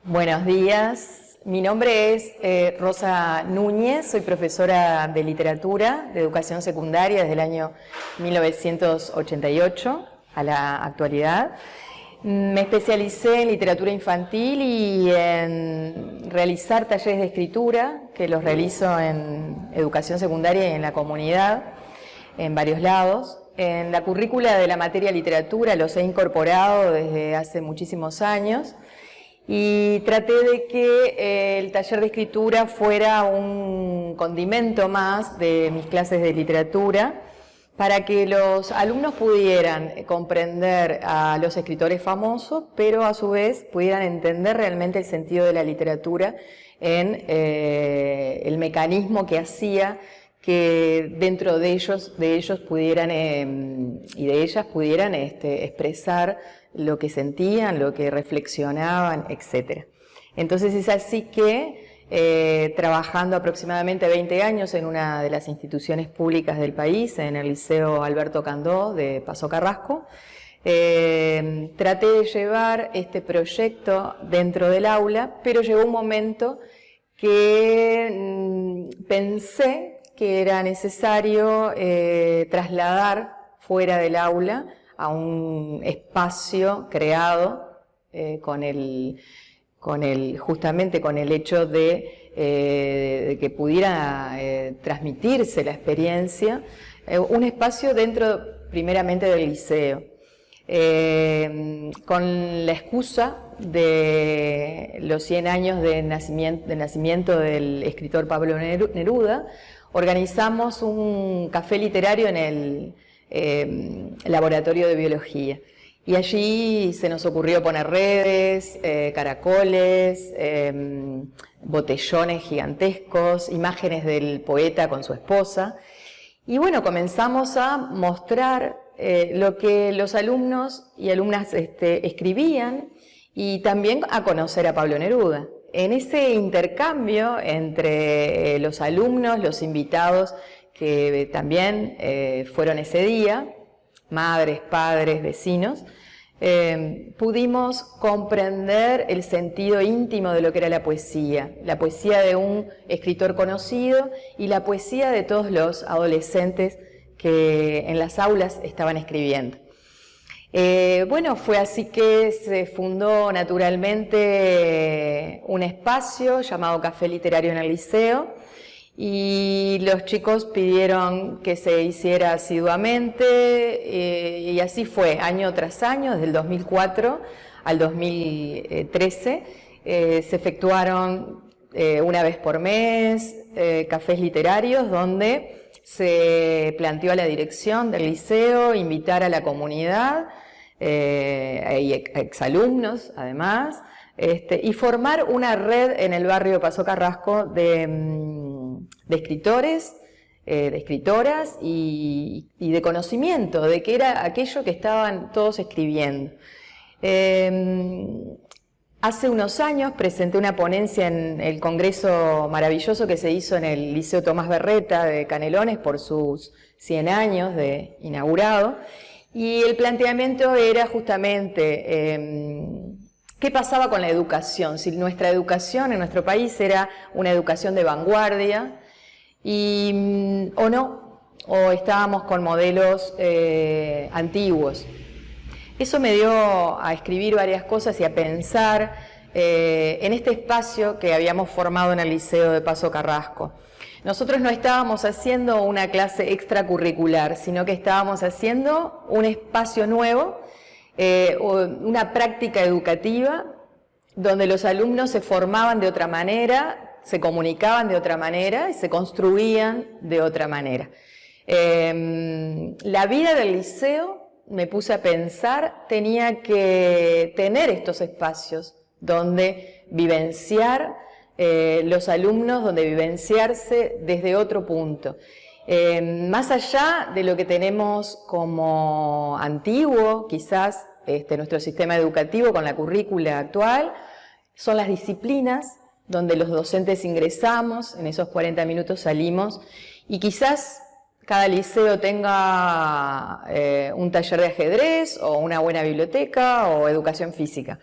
Buenos días, mi nombre es Rosa Núñez, soy profesora de literatura de educación secundaria desde el año 1988 a la actualidad. Me especialicé en literatura infantil y en realizar talleres de escritura, que los realizo en educación secundaria y en la comunidad, en varios lados. En la currícula de la materia literatura los he incorporado desde hace muchísimos años y traté de que el taller de escritura fuera un condimento más de mis clases de literatura para que los alumnos pudieran comprender a los escritores famosos, pero a su vez pudieran entender realmente el sentido de la literatura en el mecanismo que hacía que dentro de ellos pudieran y de ellas pudieran expresar lo que sentían, lo que reflexionaban, etc. Entonces es así que, trabajando aproximadamente 20 años en una de las instituciones públicas del país, en el Liceo Alberto Candó de Paso Carrasco, traté de llevar este proyecto dentro del aula, pero llegó un momento que pensé que era necesario trasladar fuera del aula a un espacio creado justamente con el hecho de que pudiera transmitirse la experiencia, un espacio dentro primeramente del liceo, con la excusa de los 100 años del nacimiento del escritor Pablo Neruda. Organizamos un café literario en el laboratorio de biología y allí se nos ocurrió poner redes, caracoles, botellones gigantescos, imágenes del poeta con su esposa y bueno, comenzamos a mostrar lo que los alumnos y alumnas escribían y también a conocer a Pablo Neruda. En ese intercambio entre los alumnos, los invitados que también fueron ese día, madres, padres, vecinos, pudimos comprender el sentido íntimo de lo que era la poesía de un escritor conocido y la poesía de todos los adolescentes que en las aulas estaban escribiendo. Bueno, fue así que se fundó naturalmente un espacio llamado Café Literario en el Liceo y los chicos pidieron que se hiciera asiduamente y así fue, año tras año, desde el 2004 al 2013, se efectuaron una vez por mes cafés literarios donde se planteó a la dirección del liceo invitar a la comunidad y exalumnos además, y formar una red en el barrio Paso Carrasco de escritores, de escritoras y de conocimiento de qué era aquello que estaban todos escribiendo. Hace unos años presenté una ponencia en el congreso maravilloso que se hizo en el Liceo Tomás Berreta de Canelones por sus 100 años de inaugurado, y el planteamiento era justamente qué pasaba con la educación, si nuestra educación en nuestro país era una educación de vanguardia o no, o estábamos con modelos antiguos. Eso me dio a escribir varias cosas y a pensar en este espacio que habíamos formado en el Liceo de Paso Carrasco. Nosotros no estábamos haciendo una clase extracurricular, sino que estábamos haciendo un espacio nuevo, una práctica educativa donde los alumnos se formaban de otra manera, se comunicaban de otra manera y se construían de otra manera. La vida del liceo, me puse a pensar, tenía que tener estos espacios donde vivenciar los alumnos, donde vivenciarse desde otro punto. Más allá de lo que tenemos como antiguo, quizás nuestro sistema educativo con la currícula actual, son las disciplinas donde los docentes ingresamos, en esos 40 minutos salimos, y quizás cada liceo tenga un taller de ajedrez o una buena biblioteca o educación física.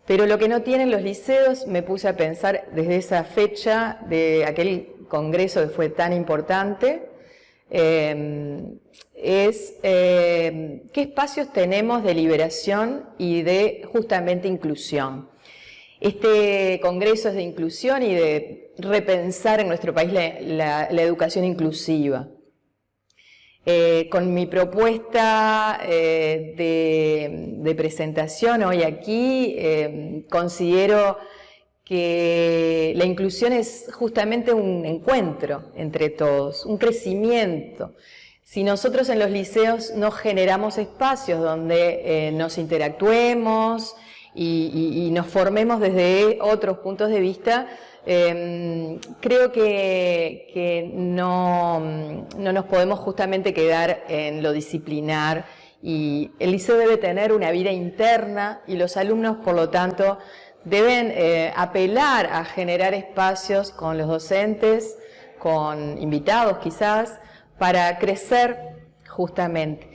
Pero lo que no tienen los liceos, me puse a pensar desde esa fecha de aquel congreso que fue tan importante, es qué espacios tenemos de liberación y de justamente inclusión. Este congreso es de inclusión y de repensar en nuestro país la educación inclusiva. Con mi propuesta de presentación hoy aquí, considero que la inclusión es justamente un encuentro entre todos, un crecimiento. Si nosotros en los liceos no generamos espacios donde nos interactuemos y nos formemos desde otros puntos de vista, creo que no nos podemos justamente quedar en lo disciplinar, y el liceo debe tener una vida interna y los alumnos, por lo tanto, deben apelar a generar espacios con los docentes, con invitados quizás, para crecer justamente.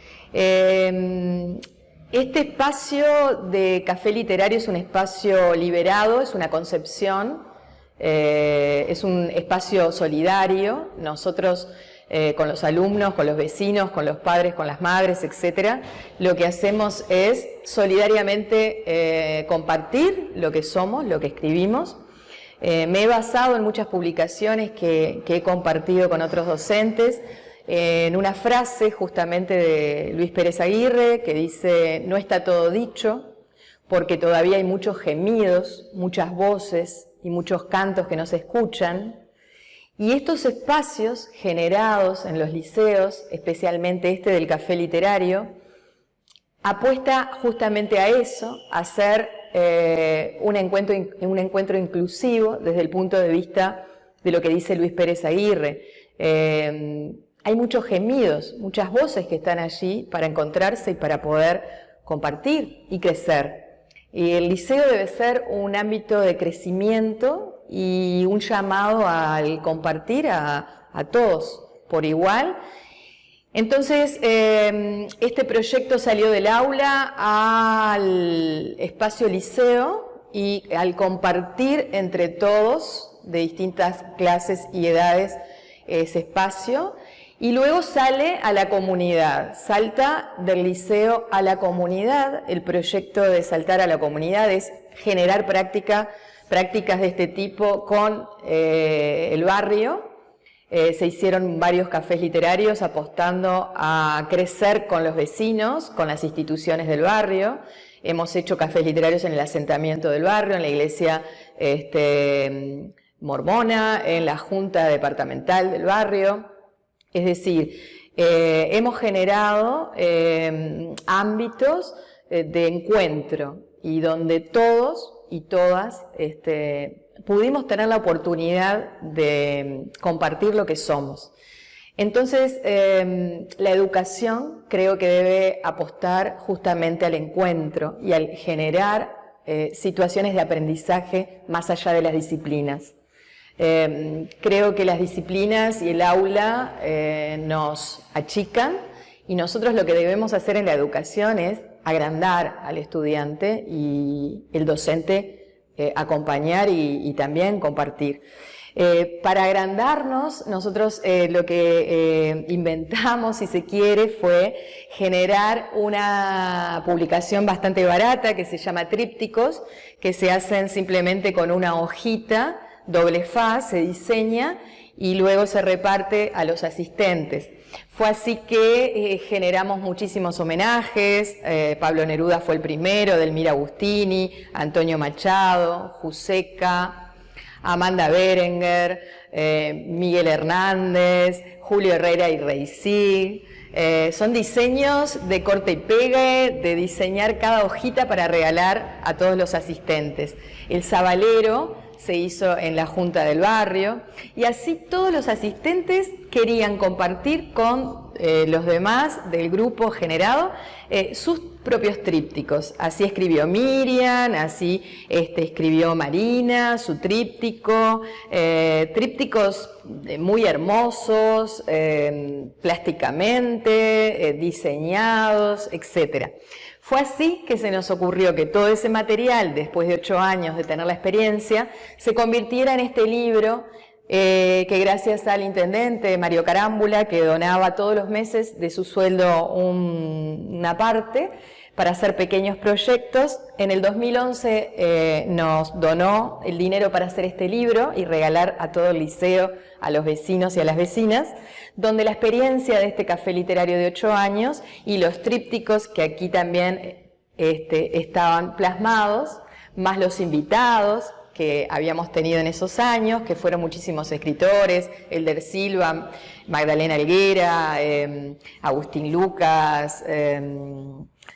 Este espacio de café literario es un espacio liberado, es una concepción, es un espacio solidario. Nosotros con los alumnos, con los vecinos, con los padres, con las madres, etcétera, lo que hacemos es solidariamente compartir lo que somos, lo que escribimos. Me he basado en muchas publicaciones que he compartido con otros docentes, en una frase justamente de Luis Pérez Aguirre que dice: no está todo dicho, porque todavía hay muchos gemidos, muchas voces y muchos cantos que no se escuchan. Y estos espacios generados en los liceos, especialmente este del café literario, apuesta justamente a eso, a ser un encuentro inclusivo desde el punto de vista de lo que dice Luis Pérez Aguirre. Hay muchos gemidos, muchas voces que están allí para encontrarse y para poder compartir y crecer. Y el liceo debe ser un ámbito de crecimiento y un llamado al compartir a todos por igual. Entonces, este proyecto salió del aula al espacio liceo, y al compartir entre todos de distintas clases y edades ese espacio, y luego sale a la comunidad, salta del liceo a la comunidad. El proyecto de saltar a la comunidad es generar prácticas de este tipo con el barrio. Se hicieron varios cafés literarios apostando a crecer con los vecinos, con las instituciones del barrio. Hemos hecho cafés literarios en el asentamiento del barrio, en la iglesia mormona, en la junta departamental del barrio. Es decir, hemos generado ámbitos de encuentro, y donde todos y todas pudimos tener la oportunidad de compartir lo que somos. Entonces, la educación creo que debe apostar justamente al encuentro y al generar situaciones de aprendizaje más allá de las disciplinas. Creo que las disciplinas y el aula nos achican, y nosotros lo que debemos hacer en la educación es agrandar al estudiante y el docente acompañar y también compartir. Para agrandarnos, nosotros lo que inventamos, si se quiere, fue generar una publicación bastante barata que se llama Trípticos, que se hacen simplemente con una hojita, doble faz, se diseña y luego se reparte a los asistentes. Fue así que generamos muchísimos homenajes. Pablo Neruda fue el primero, Delmira Agustini, Antonio Machado, Juseca, Amanda Berenguer, Miguel Hernández, Julio Herrera y Reisig. Son diseños de corte y pegue, de diseñar cada hojita para regalar a todos los asistentes. El sabalero se hizo en la junta del barrio, y así todos los asistentes querían compartir con los demás del grupo generado sus propios trípticos. Así escribió Miriam, así escribió Marina, su tríptico, trípticos muy hermosos, plásticamente diseñados, etc. Fue así que se nos ocurrió que todo ese material, después de 8 años de tener la experiencia, se convirtiera en este libro que gracias al intendente Mario Carámbula, que donaba todos los meses de su sueldo una parte para hacer pequeños proyectos, en el 2011 nos donó el dinero para hacer este libro y regalar a todo el liceo, a los vecinos y a las vecinas, donde la experiencia de este café literario de 8 años y los trípticos que aquí también estaban plasmados, más los invitados que habíamos tenido en esos años, que fueron muchísimos escritores, Elder Silva, Magdalena Helguera, Agustín Lucas,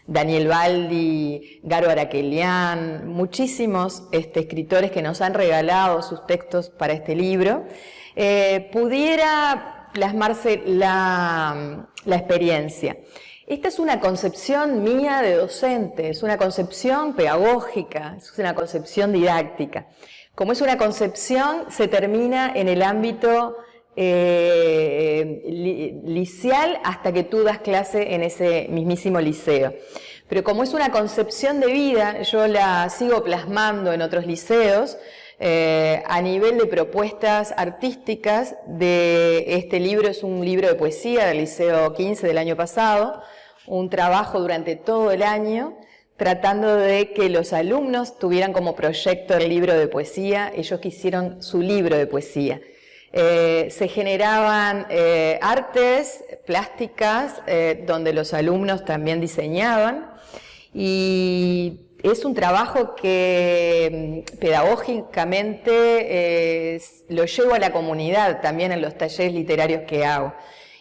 Daniel Baldi, Garo Araquelián, muchísimos escritores que nos han regalado sus textos para este libro, pudiera plasmarse la experiencia. Esta es una concepción mía de docente, es una concepción pedagógica, es una concepción didáctica. Como es una concepción, se termina en el ámbito liceal hasta que tú das clase en ese mismísimo liceo. Pero como es una concepción de vida, yo la sigo plasmando en otros liceos, a nivel de propuestas artísticas. Este libro es un libro de poesía del Liceo 15 del año pasado, un trabajo durante todo el año, tratando de que los alumnos tuvieran como proyecto el libro de poesía. Ellos quisieron su libro de poesía. Se generaban artes plásticas donde los alumnos también diseñaban, y es un trabajo que pedagógicamente lo llevo a la comunidad también en los talleres literarios que hago.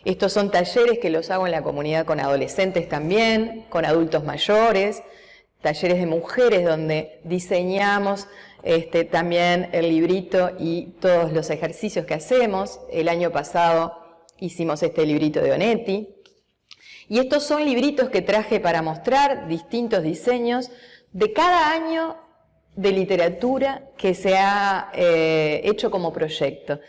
Estos son talleres que los hago en la comunidad con adolescentes también, con adultos mayores, talleres de mujeres donde diseñamos también el librito y todos los ejercicios que hacemos. El año pasado hicimos este librito de Onetti. Y estos son libritos que traje para mostrar distintos diseños de cada año de literatura que se ha hecho como proyecto.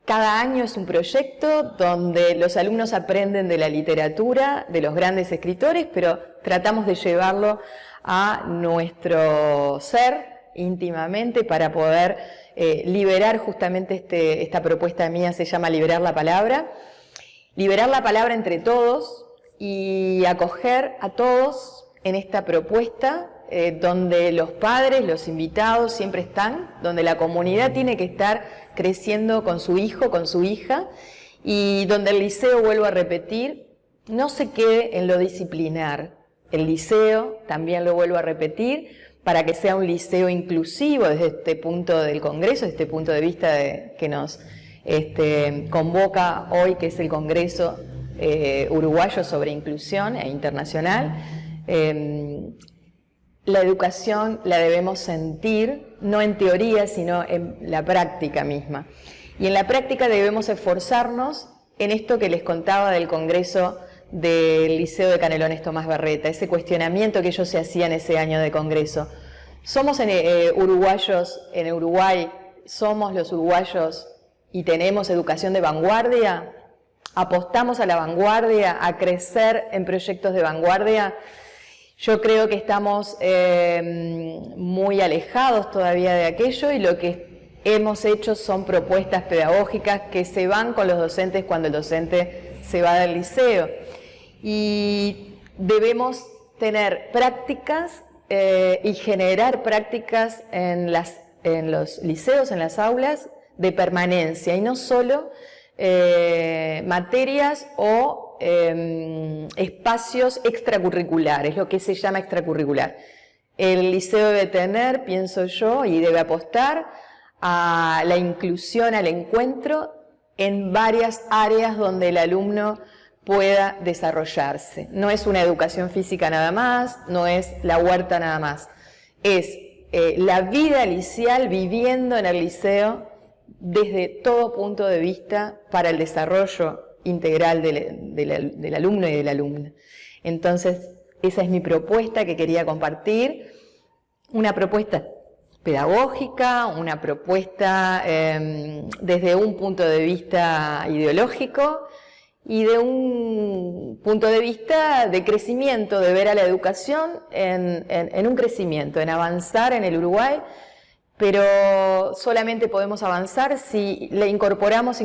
Cada año es un proyecto donde los alumnos aprenden de la literatura, de los grandes escritores, pero tratamos de llevarlo a nuestro ser íntimamente para poder liberar justamente esta propuesta mía, se llama Liberar la Palabra entre todos y acoger a todos en esta propuesta donde los padres, los invitados siempre están, donde la comunidad tiene que estar creciendo con su hijo, con su hija, y donde el liceo, vuelvo a repetir, no se quede en lo disciplinar. El liceo, también lo vuelvo a repetir, para que sea un liceo inclusivo desde este punto del Congreso, desde este punto de vista que nos convoca hoy, que es el Congreso Uruguayo sobre Inclusión e Internacional. La educación la debemos sentir, no en teoría, sino en la práctica misma. Y en la práctica debemos esforzarnos en esto que les contaba del Congreso del Liceo de Canelones Tomás Berreta, ese cuestionamiento que ellos se hacían ese año de Congreso. ¿Somos uruguayos en Uruguay? ¿Somos los uruguayos y tenemos educación de vanguardia? ¿Apostamos a la vanguardia, a crecer en proyectos de vanguardia? Yo creo que estamos muy alejados todavía de aquello, y lo que hemos hecho son propuestas pedagógicas que se van con los docentes cuando el docente se va del liceo. Y debemos tener prácticas y generar prácticas en los liceos, en las aulas, de permanencia, y no solo materias o espacios extracurriculares, lo que se llama extracurricular. El liceo debe tener, pienso yo, y debe apostar a la inclusión, al encuentro en varias áreas donde el alumno pueda desarrollarse. No es una educación física nada más, no es la huerta nada más, es la vida liceal viviendo en el liceo desde todo punto de vista para el desarrollo integral del alumno y de la alumna. Entonces, esa es mi propuesta que quería compartir, una propuesta pedagógica, una propuesta desde un punto de vista ideológico, y de un punto de vista de crecimiento, de ver a la educación en un crecimiento, en avanzar en el Uruguay, pero solamente podemos avanzar si le incorporamos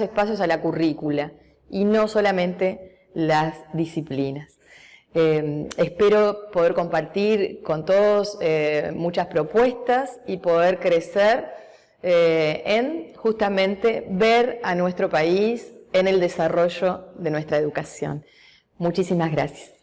espacios a la currícula y no solamente las disciplinas. Espero poder compartir con todos muchas propuestas y poder crecer en justamente ver a nuestro país en el desarrollo de nuestra educación. Muchísimas gracias.